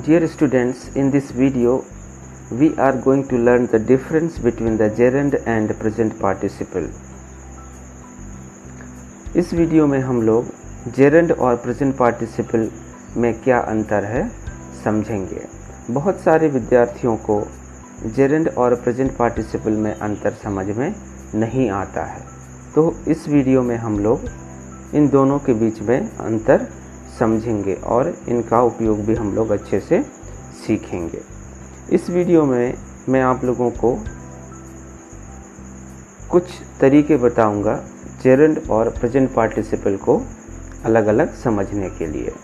Dear students, in this video we are going to learn the difference between the gerund and present participle. इस video में हम लोग gerund और present participle में क्या अंतर है समझेंगे। बहुत सारे विद्यार्थियों को gerund और present participle में अंतर समझ में नहीं आता है, तो इस वीडियो में हम लोग इन दोनों के बीच में अंतर समझेंगे और इनका उपयोग भी हम लोग अच्छे से सीखेंगे। इस वीडियो में मैं आप लोगों को कुछ तरीके बताऊंगा जेरंड और प्रेजेंट पार्टिसिपल को अलग अलग समझने के लिए।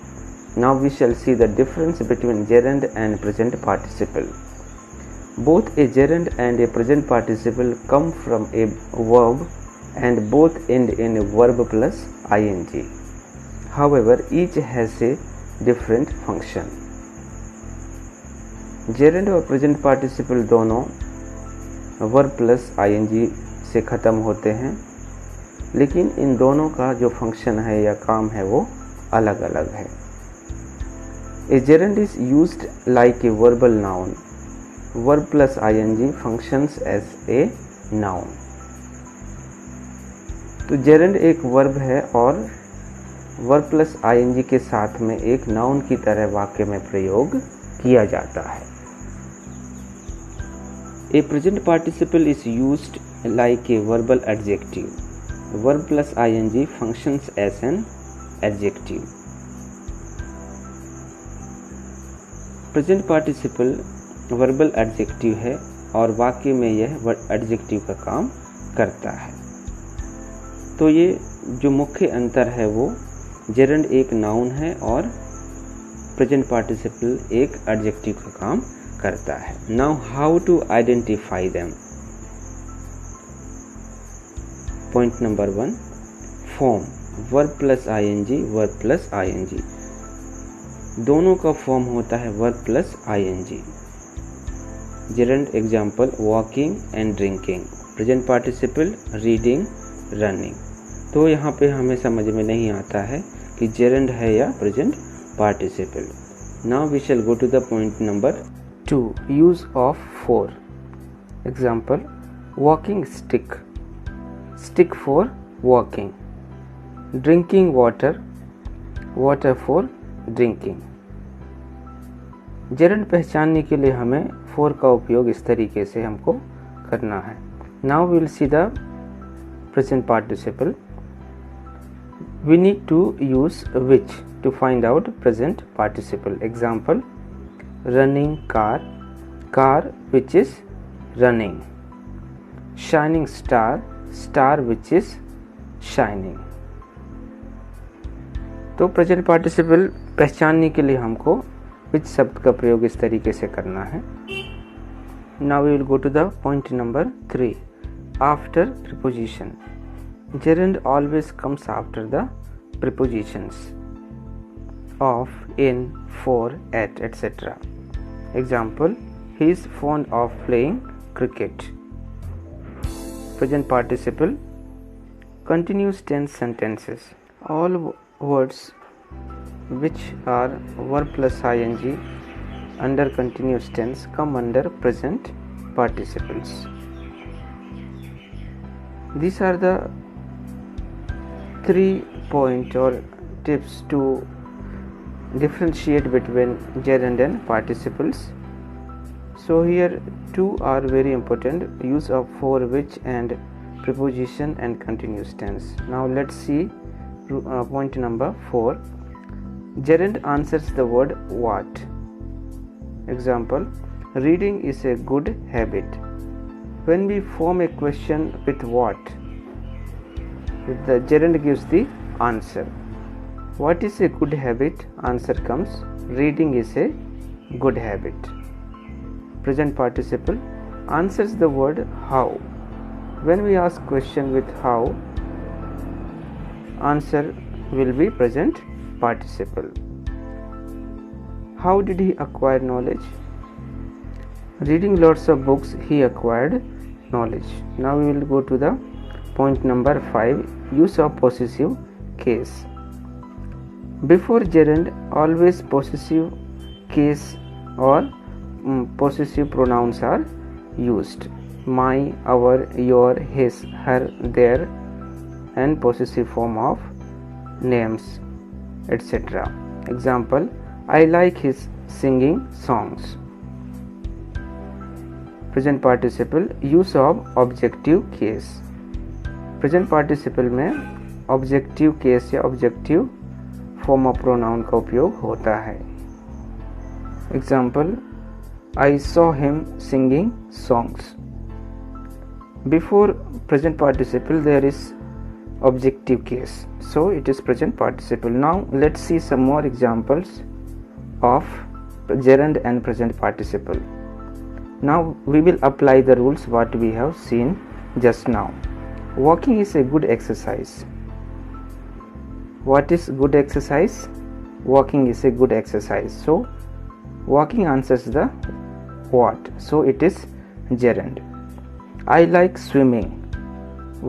Now we shall see the difference between gerund and present participle. Both a gerund and a present participle come from a verb and both end in verb plus ing. However, each has a different function. Gerund और present participle दोनों verb plus ing से ख़त्म होते हैं, लेकिन इन दोनों का जो फंक्शन है या काम है वो अलग अलग है। A gerund is used like a verbal noun. Verb plus ing functions as a noun. तो जेरंड एक वर्ब है और वर्ब प्लस आईएनजी के साथ में एक नाउन की तरह वाक्य में प्रयोग किया जाता है। A present participle is used like a verbal adjective. Verb plus ING functions as an adjective. Present participle verbal adjective है और वाक्य में यह एडजेक्टिव का काम करता है। तो ये जो मुख्य अंतर है वो जेरंड एक नाउन है और प्रेजेंट पार्टिसिपल एक एडजेक्टिव का काम करता है। Now how to identify them. Point number 1, form verb plus ING, verb plus ING. दोनों का फॉर्म होता है verb plus ING. Gerund example walking and drinking, present participle reading running. तो यहाँ पे हमें समझ में नहीं आता है कि जेरंड है या present participle. Now we shall go to the point number 2, use of for. Example walking stick, stick for walking. Drinking water, water for drinking. Gerund पहचानने के लिए हमें फॉर का उपयोग इस तरीके से हमको करना है। Now we will see the present participle. We need to use which to find out present participle. Example running car, car which is running. Shining star, star which is shining. तो present participle पहचानने के लिए हमको which शब्द का प्रयोग इस तरीके से करना है। Now we will go to the point number 3. After preposition. Gerund always comes after the prepositions of, in, for, at, etc. Example, he is fond of playing cricket. Present participle, continuous tense sentences. All words which are verb plus ing under continuous tense come under present participles. These are the 3 points or tips to differentiate between gerund and participles. So here 2 are very important, use of for, which and preposition and continuous tense. Now let's see point number 4. Gerund answers the word what. Example, reading is a good habit. When we form a question with what, the gerund gives the answer. What is a good habit? Answer comes reading is a good habit. Present participle answers the word how. When we ask question with how, answer will be present participle. How did he acquire knowledge? Reading lots of books, he acquired knowledge. Now we will go to the point number 5, use of possessive case. Before gerund, always possessive case or possessive pronouns are used. My, our, your, his, her, their, and possessive form of names, etc. Example: I like his singing songs. Present participle use of objective case. Present participle में objective case या objective form of pronoun का उपयोग होता है. Example: I saw him singing songs. Before present participle there is objective case, so it is present participle. Now let's see some more examples of gerund and present participle. Now we will apply the rules what we have seen just now. Walking is a good exercise. What is good exercise? Walking is a good exercise. So walking answers the what, so it is gerund. I like swimming.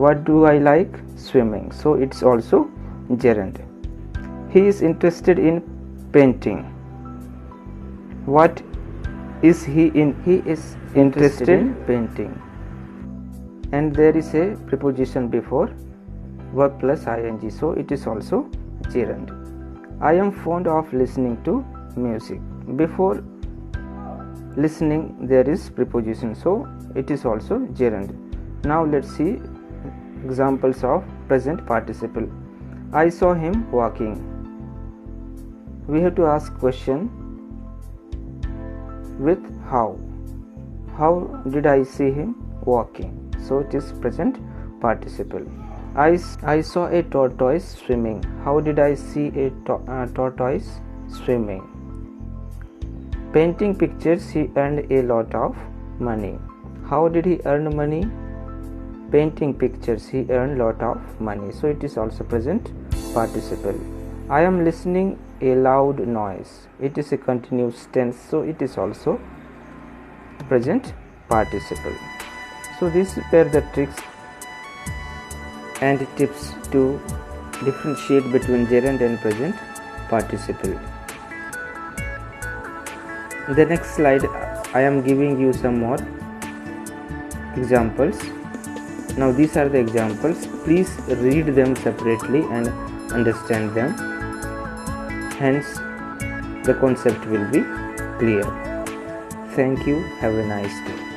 What do I like? Swimming, so it's also gerund. He is interested in painting. What is he in? He is interested in painting. And there is a preposition before verb plus ing, so it is also gerund. I am fond of listening to music. Before listening there is preposition, so it is also gerund. Now let's see examples of present participle. I saw him walking. We have to ask question with how. How did I see him walking? So it is present participle. I saw a tortoise swimming. How did I see a tortoise swimming? Painting pictures, he earned a lot of money. How did he earn money? Painting pictures, he earned lot of money, so it is also present participle. I am listening a loud noise. It is a continuous tense, so it is also present participle. So these were the tricks and tips to differentiate between gerund and present participle. In the next slide I am giving you some more examples. Now these are the examples. Please read them separately and understand them. Hence the concept will be clear. Thank you. Have a nice day.